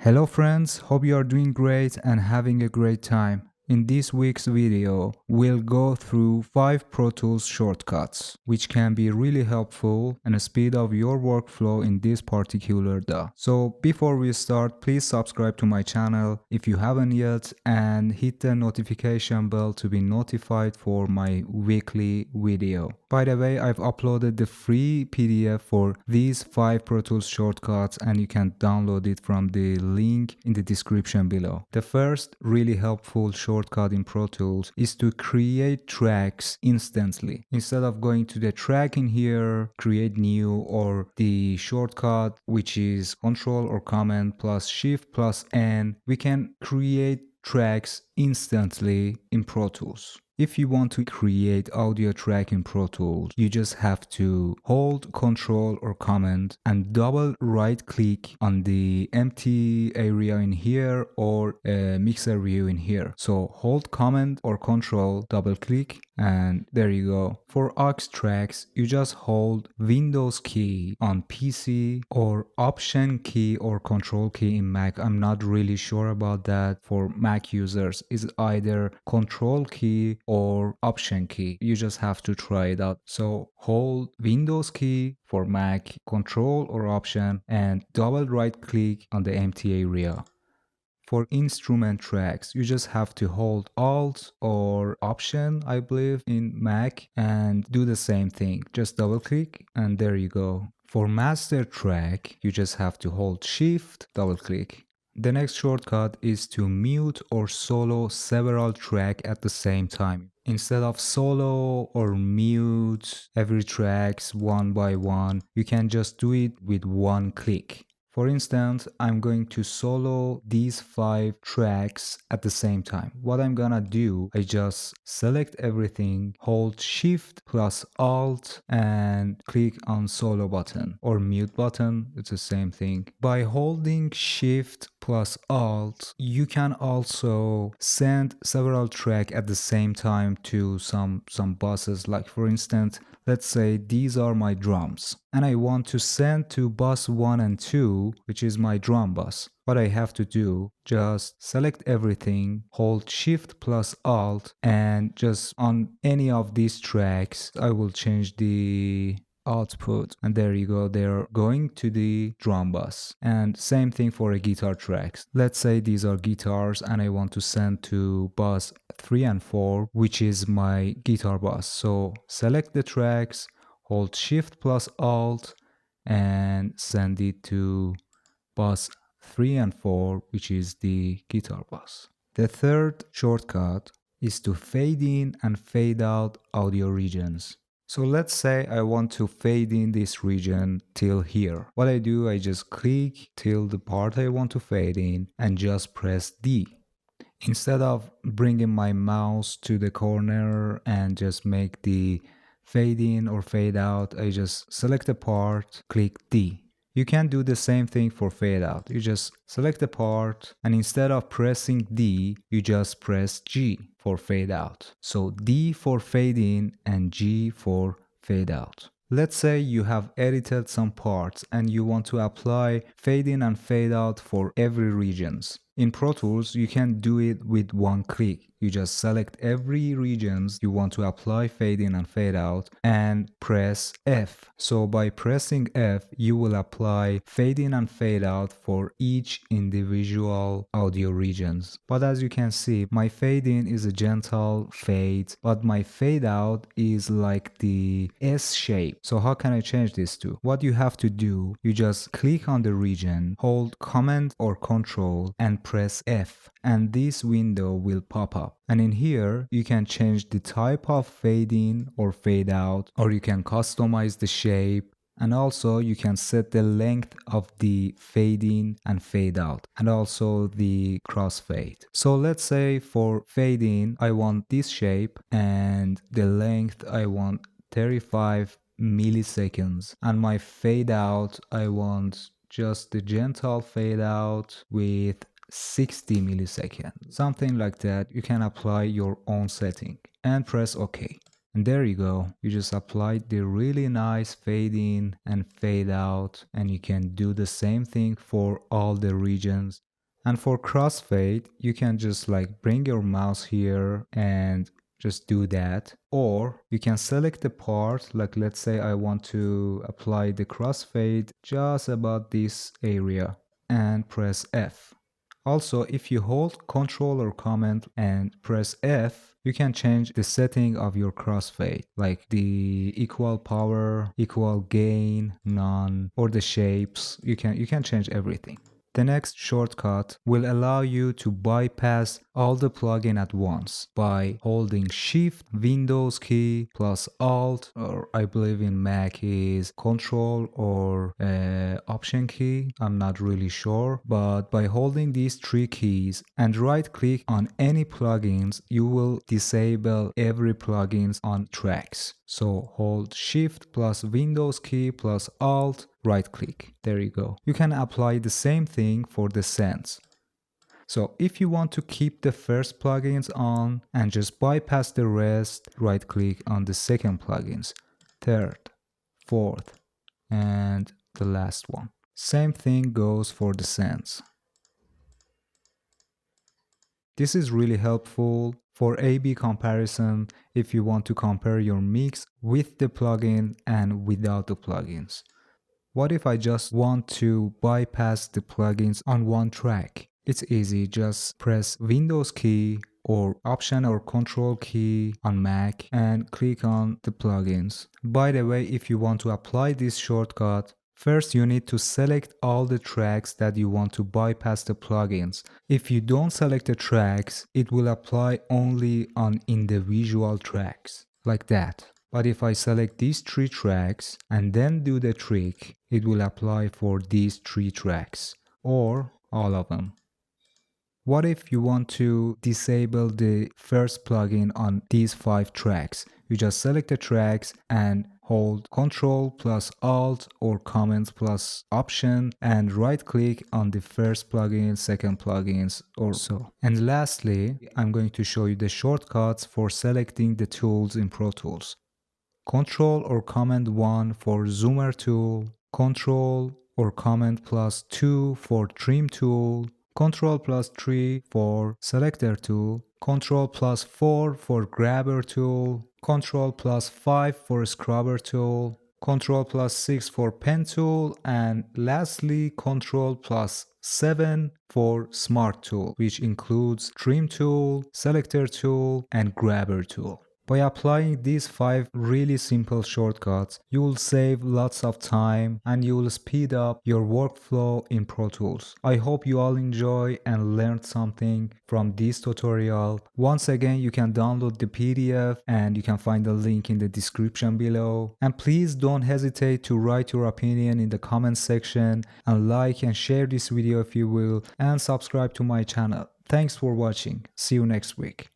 Hello friends, hope you are doing great and having a great time. In this week's video, we'll go through 5 Pro Tools shortcuts, which can be really helpful and speed up your workflow in this particular DAW. So before we start, please subscribe to my channel if you haven't yet and hit the notification bell to be notified for my weekly video. By the way, I've uploaded the free PDF for these 5 Pro Tools shortcuts and you can download it from the link in the description below. The first really helpful shortcut in Pro Tools is to create tracks instantly. Instead of going to the track in here, create new, or the shortcut which is Control or Command plus Shift plus N, we can create tracks instantly in Pro Tools. If you want to create audio track in Pro Tools, you just have to hold Control or Command and double right click on the empty area in here or a mixer view in here. So hold Command or Control, double click, and there you go. For aux tracks, you just hold Windows key on PC or Option key or Control key in Mac. I'm not really sure about that. For Mac users, it's either Control key or Option key. You just have to try it out. So hold Windows key for Mac, Control or Option, and double right click on the empty area. For instrument tracks, you just have to hold Alt or Option, I believe, in Mac and do the same thing. Just double click and there you go. For master track, you just have to hold Shift, double click. The next shortcut is to mute or solo several tracks at the same time. Instead of solo or mute every tracks one by one, you can just do it with one click. For instance, I'm going to solo these 5 tracks at the same time. What I'm gonna do, I just select everything, hold Shift plus Alt and click on solo button or mute button, it's the same thing. By holding Shift plus Alt, you can also send several tracks at the same time to some buses. Like for instance, let's say these are my drums and I want to send to bus 1 and 2, which is my drum bus. What I have to do, just select everything, hold Shift plus Alt, and just on any of these tracks, I will change the output, and there you go, they're going to the drum bus. And same thing for a guitar tracks. Let's say these are guitars and I want to send to bus 3 and 4, which is my guitar bus. So select the tracks, hold Shift plus Alt and send it to bus 3 and 4, which is the guitar bus. The third shortcut is to fade in and fade out audio regions. So let's say I want to fade in this region till here. What I do, I just click till the part I want to fade in and just press D. Instead of bringing my mouse to the corner and just make the fade in or fade out, I just select a part, click D. You can do the same thing for fade out. You just select a part and instead of pressing D, you just press G for fade out. So D for fade in and G for fade out. Let's say you have edited some parts and you want to apply fade in and fade out for every regions. In Pro Tools, you can do it with one click. You just select every regions you want to apply fade in and fade out and press F. So by pressing F, you will apply fade in and fade out for each individual audio regions. But as you can see, my fade in is a gentle fade, but my fade out is like the S shape. So how can I change this to? What you have to do, you just click on the region, hold Command or Control and press F, and this window will pop up. And in here, you can change the type of fade in or fade out, or you can customize the shape. And also you can set the length of the fade in and fade out, and also the crossfade. So let's say for fade in, I want this shape and the length I want 35 milliseconds, and my fade out I want just the gentle fade out with 60 milliseconds, something like that. You can apply your own setting and press OK. And there you go, you just applied the really nice fade in and fade out, and you can do the same thing for all the regions. And for crossfade, you can just like bring your mouse here and just do that. Or you can select the part, like let's say I want to apply the crossfade just about this area and press F. Also, if you hold Ctrl or Command and press F, you can change the setting of your crossfade, like the equal power, equal gain, none, or the shapes. You can change everything. The next shortcut will allow you to bypass all the plugin at once by holding Shift, Windows key plus Alt, or I believe in Mac is Control or Option key. I'm not really sure, but by holding these three keys and right click on any plugins, you will disable every plugins on tracks. So hold Shift plus Windows key plus Alt, right click. There you go. You can apply the same thing for the sends. So if you want to keep the first plugins on and just bypass the rest, right click on the second plugins, third, fourth, and the last one. Same thing goes for the sends. This is really helpful for A/B comparison if you want to compare your mix with the plugin and without the plugins. What if I just want to bypass the plugins on one track? It's easy, just press Windows key or Option or Control key on Mac and click on the plugins. By the way, if you want to apply this shortcut, first you need to select all the tracks that you want to bypass the plugins. If you don't select the tracks, it will apply only on individual tracks, like that. But if I select these three tracks and then do the trick, it will apply for these three tracks or all of them. What if you want to disable the first plugin on these 5 tracks? You just select the tracks and hold Ctrl plus Alt or Command plus Option and right click on the first plugin, second plugins or so. And lastly, I'm going to show you the shortcuts for selecting the tools in Pro Tools. Ctrl or Command 1 for Zoomer tool, Ctrl or Command plus 2 for Trim tool, Ctrl plus 3 for Selector tool, Ctrl plus 4 for Grabber tool, Ctrl plus 5 for Scrubber tool, Ctrl plus 6 for Pen tool, and lastly Ctrl plus 7 for Smart tool, which includes Trim tool, Selector tool, and Grabber tool. By applying these 5 really simple shortcuts, you will save lots of time and you will speed up your workflow in Pro Tools. I hope you all enjoy and learned something from this tutorial. Once again, you can download the PDF and you can find the link in the description below. And please don't hesitate to write your opinion in the comment section and like and share this video if you will, and subscribe to my channel. Thanks for watching. See you next week.